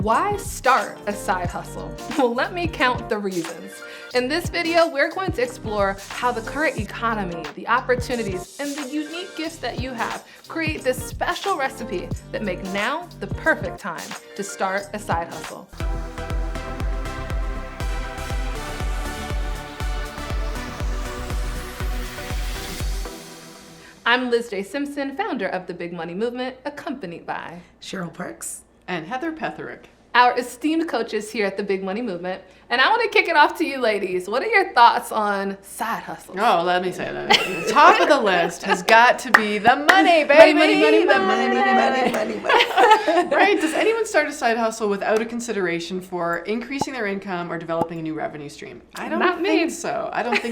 Why start a side hustle? Well, let me count the reasons. In this video, we're going to explore how the current economy, the opportunities, and the unique gifts that you have create this special recipe that make now the perfect time to start a side hustle. I'm LizJSimpson, founder of the Big Money Movement, accompanied by Cheryl Parks and Heather Petherick, our esteemed coaches here at the Big Money Movement. And I want to kick it off to you ladies. What are your thoughts on side hustles? Oh, let me say that. The top of the list has got to be the money, baby. money. Right? Does anyone start a side hustle without a consideration for increasing their income or developing a new revenue stream? I don't think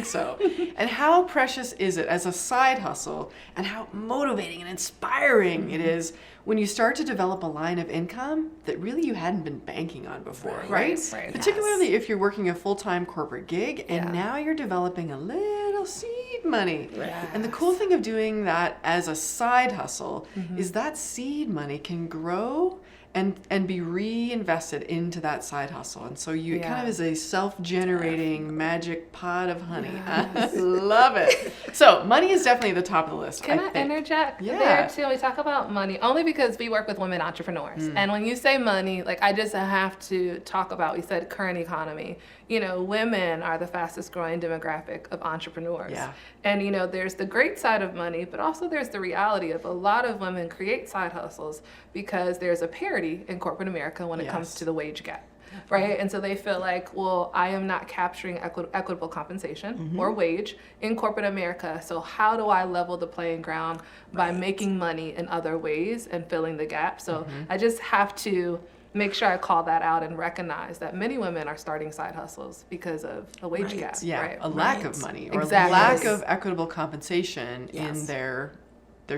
so. And how precious is it as a side hustle, and how motivating and inspiring it is when you start to develop a line of income that really you hadn't been banking on before, right? Particularly if you're working a full-time corporate gig and now you're developing a little seed money. Yes. And the cool thing of doing that as a side hustle is that seed money can grow and be reinvested into that side hustle. And so it kind of is a self-generating magic pot of honey. Yes. I love it. So money is definitely the top of the list. Can I interject there too? We talk about money only because we work with women entrepreneurs. And when you say money, like I just have to talk about, we said current economy. You know, women are the fastest growing demographic of entrepreneurs. Yeah. And you know, there's the great side of money, but also there's the reality of a lot of women create side hustles because there's a parity in corporate America when it comes to the wage gap. Right? And so they feel like, well, I am not capturing equitable compensation or wage in corporate America. So how do I level the playing ground by making money in other ways and filling the gap? So I just have to make sure I call that out and recognize that many women are starting side hustles because of a wage gap. Yeah, right? a lack of money or Exactly. lack of equitable compensation in their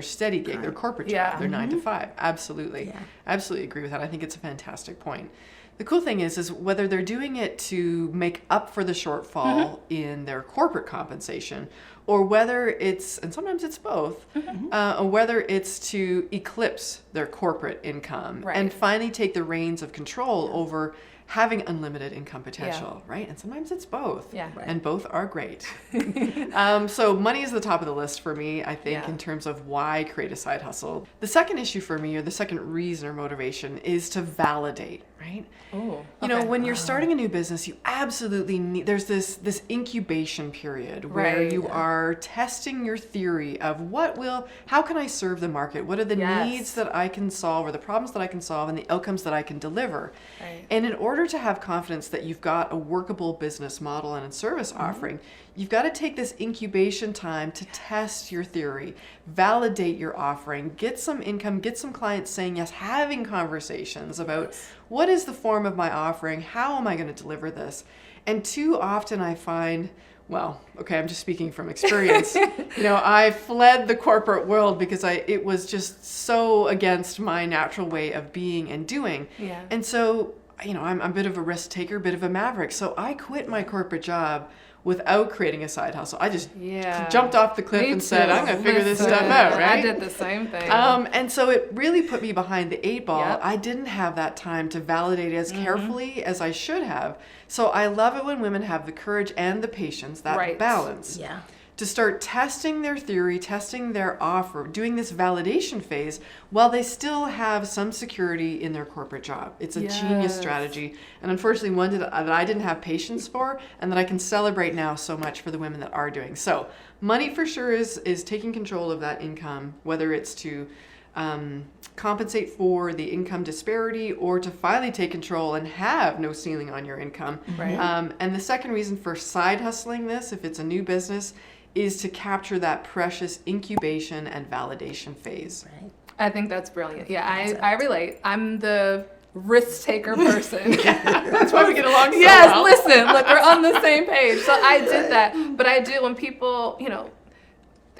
steady gig, their corporate job, their 9 to 5. Absolutely. Yeah. Absolutely agree with that. I think it's a fantastic point. The cool thing is whether they're doing it to make up for the shortfall in their corporate compensation, or whether it's, and sometimes it's both, whether it's to eclipse their corporate income and finally take the reins of control over having unlimited income potential, right? And sometimes it's both, and both are great. So money is the top of the list for me, I think, in terms of why create a side hustle. The second issue for me, or the second reason or motivation, is to validate, right? You know, when you're starting a new business, you absolutely need, there's this incubation period where you are testing your theory of how can I serve the market? What are the needs that I can solve, or the problems that I can solve, and the outcomes that I can deliver? And in order to have confidence that you've got a workable business model and a service offering, you've got to take this incubation time to test your theory, validate your offering, get some income, get some clients saying yes, having conversations about what is the form of my offering, how am I going to deliver this? And too often I find, I'm just speaking from experience, I fled the corporate world because it was just so against my natural way of being and doing. And so, I'm a bit of a risk taker, a bit of a maverick. So I quit my corporate job without creating a side hustle. I just jumped off the cliff and said, I'm going to figure this stuff out, right? I did the same thing. And so it really put me behind the 8 ball. I didn't have that time to validate as carefully as I should have. So I love it when women have the courage and the patience, that balance. To start testing their theory, testing their offer, doing this validation phase while they still have some security in their corporate job. It's a genius strategy, and unfortunately one that I didn't have patience for, and that I can celebrate now so much for the women that are doing. So money for sure is taking control of that income, whether it's to compensate for the income disparity or to finally take control and have no ceiling on your income. And the second reason for side hustling this, if it's a new business, is to capture that precious incubation and validation phase. I think that's brilliant. I relate. I'm the risk taker person. That's why we get along so well. Listen, look, we're on the same page. So I did that. But I do, when people,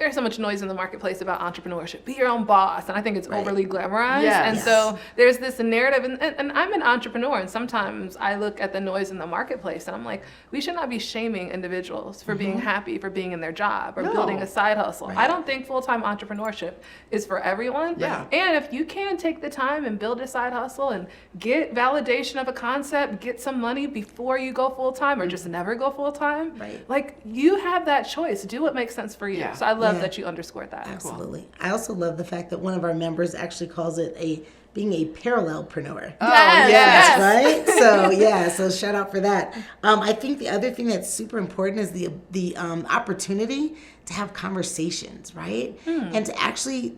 there's so much noise in the marketplace about entrepreneurship. Be your own boss. And I think it's overly glamorized. Yes. And so there's this narrative, and I'm an entrepreneur, and sometimes I look at the noise in the marketplace and I'm like, we should not be shaming individuals for being happy, for being in their job or building a side hustle. I don't think full-time entrepreneurship is for everyone. Yeah. And if you can take the time and build a side hustle and get validation of a concept, get some money before you go full-time or just never go full-time, like you have that choice. Do what makes sense for you. Yeah. So I love that you underscored that. Absolutely. I also love the fact that one of our members actually calls it being a parallelpreneur. Yes. Right? So so shout out for that. I think the other thing that's super important is the opportunity to have conversations, right? And to actually,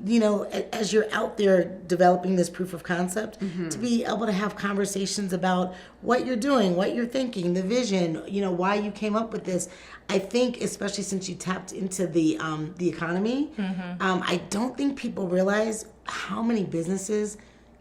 as you're out there developing this proof of concept, to be able to have conversations about what you're doing, what you're thinking, the vision, why you came up with this. I think, especially since you tapped into the economy, I don't think people realize how many businesses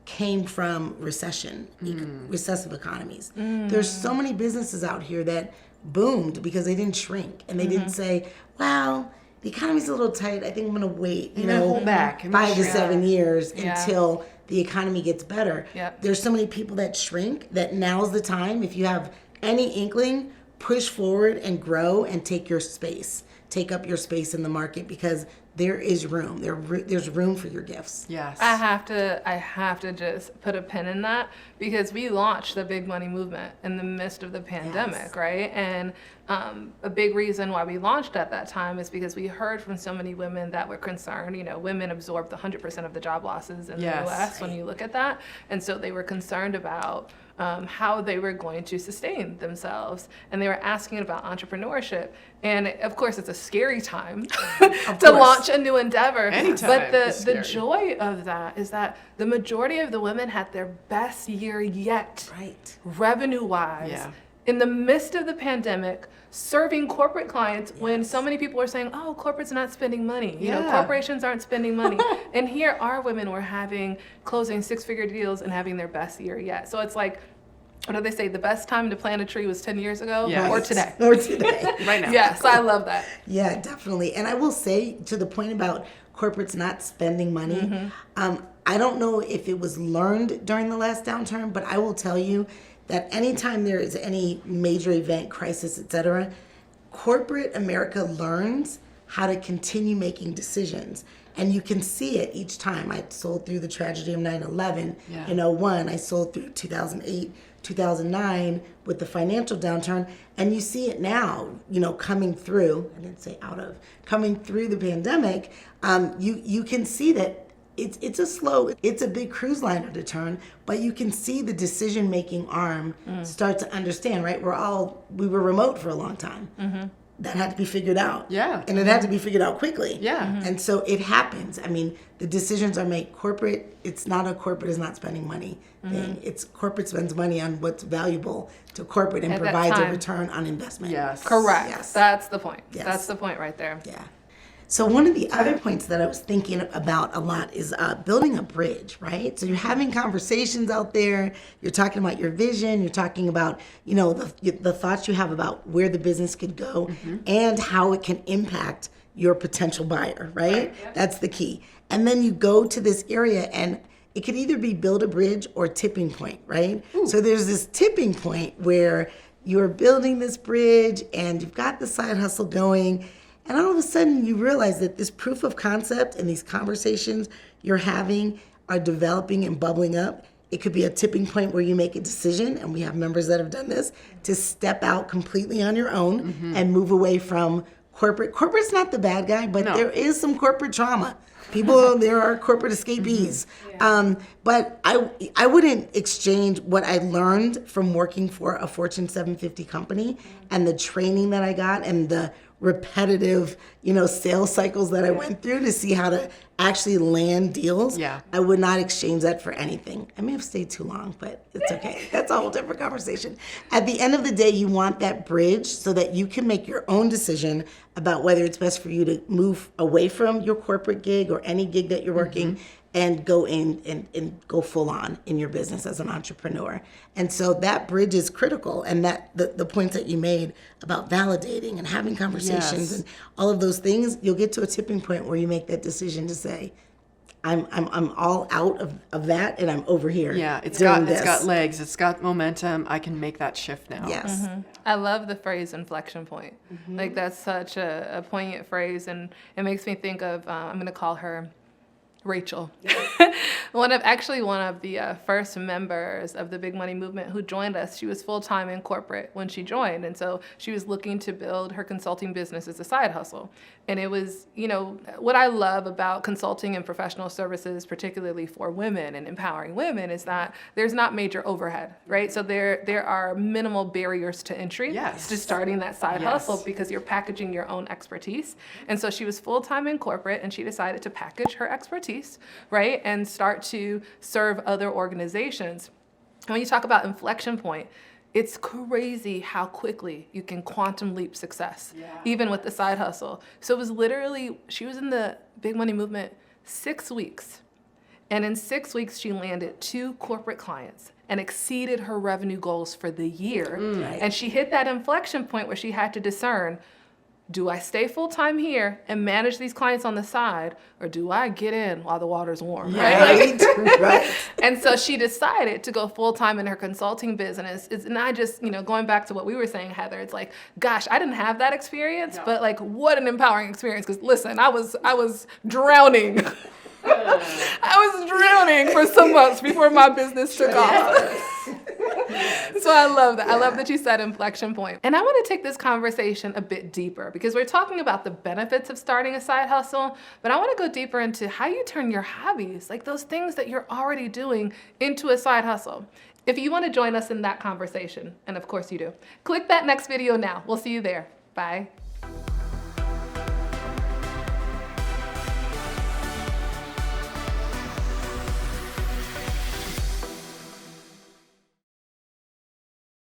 came from recessive economies. There's so many businesses out here that boomed because they didn't shrink and they didn't say, wow, the economy's a little tight. I think I'm going to wait, hold back 5 to 7 years until the economy gets better. Yep. There's so many people that shrink that now's the time. If you have any inkling, push forward and grow and take up your space in the market, because there is room. There's room for your gifts. Yes. I have to just put a pin in that, because we launched the big money movement in the midst of the pandemic, right? And a big reason why we launched at that time is because we heard from so many women that were concerned. Women absorbed 100% of the job losses in the U.S. when you look at that. And so they were concerned about how they were going to sustain themselves. And they were asking about entrepreneurship. And of course, it's a scary time to launch a new endeavor. Anytime but the scary. joy of that is that the majority of the women had their best year yet, Right. revenue-wise. Yeah. In the midst of the pandemic, serving corporate clients when so many people are saying, oh, corporate's not spending money. Corporations aren't spending money. And here our women were closing 6-figure deals and having their best year yet. So it's like, what do they say? The best time to plant a tree was 10 years ago or today. Or today. Right now. Yes, I love that. Yeah, definitely. And I will say, to the point about corporates not spending money, I don't know if it was learned during the last downturn, but I will tell you that anytime there is any major event, crisis, etc., corporate America learns how to continue making decisions. And you can see it each time. I sold through the tragedy of 9/11 in 2001. I sold through 2008, 2009 with the financial downturn. And you see it now, coming through. I didn't say coming through the pandemic. You can see that it's a big cruise liner to turn, but you can see the decision-making arm start to understand, right? We were remote for a long time. That had to be figured out. Yeah. And it had to be figured out quickly. Yeah. And so it happens. I mean, the decisions are made. Corporate, it's not a corporate is not spending money thing. It's corporate spends money on what's valuable to corporate and At that provides a time. return on investment. Yes. Correct. Yes. That's the point. Yes. That's the point right there. Yeah. So one of the other points that I was thinking about a lot is building a bridge, right? So you're having conversations out there, you're talking about your vision, you're talking about, the thoughts you have about where the business could go and how it can impact your potential buyer, right? That's the key. And then you go to this area and it could either be build a bridge or tipping point, right? So there's this tipping point where you're building this bridge and you've got the side hustle going. And all of a sudden you realize that this proof of concept and these conversations you're having are developing and bubbling up. It could be a tipping point where you make a decision, and we have members that have done this, to step out completely on your own and move away from corporate. Corporate's not the bad guy, but there is some corporate trauma. There are corporate escapees. But I wouldn't exchange what I learned from working for a Fortune 750 company and the training that I got and the repetitive, sales cycles that I went through to see how to actually land deals. Yeah. I would not exchange that for anything. I may have stayed too long, but it's okay. That's a whole different conversation. At the end of the day, you want that bridge so that you can make your own decision about whether it's best for you to move away from your corporate gig or any gig that you're working and go in and go full on in your business as an entrepreneur. And so that bridge is critical. And that the points that you made about validating and having conversations Yes. and all of those things, you'll get to a tipping point where you make that decision to say, I'm all out of that, and I'm over here. Yeah, it's doing got legs, it's got momentum. I can make that shift now. Yes. I love the phrase inflection point. Like that's such a poignant phrase, and it makes me think of I'm going to call her Rachel, one of the first members of the Big Money Movement who joined us. She was full-time in corporate when she joined, and so she was looking to build her consulting business as a side hustle. And it was, what I love about consulting and professional services, particularly for women and empowering women, is that there's not major overhead, right? So there are minimal barriers to entry to starting that side hustle because you're packaging your own expertise. And so she was full-time in corporate, and she decided to package her expertise, right, and start to serve other organizations. And when you talk about inflection point, it's crazy how quickly you can quantum leap success, even with the side hustle. So it was literally, she was in the Big Money Movement 6 weeks. And in 6 weeks, she landed 2 corporate clients and exceeded her revenue goals for the year. And she hit that inflection point where she had to discern, do I stay full-time here and manage these clients on the side, or do I get in while the water's warm? Right. And so she decided to go full-time in her consulting business. It's not just, going back to what we were saying, Heather, it's like, gosh, I didn't have that experience, but like, what an empowering experience. Because listen, I was drowning. I was drowning for some months before my business took off. So I love that. I love that you said inflection point. And I want to take this conversation a bit deeper because we're talking about the benefits of starting a side hustle, but I want to go deeper into how you turn your hobbies, like those things that you're already doing, into a side hustle. If you want to join us in that conversation, and of course you do, click that next video now. We'll see you there. Bye.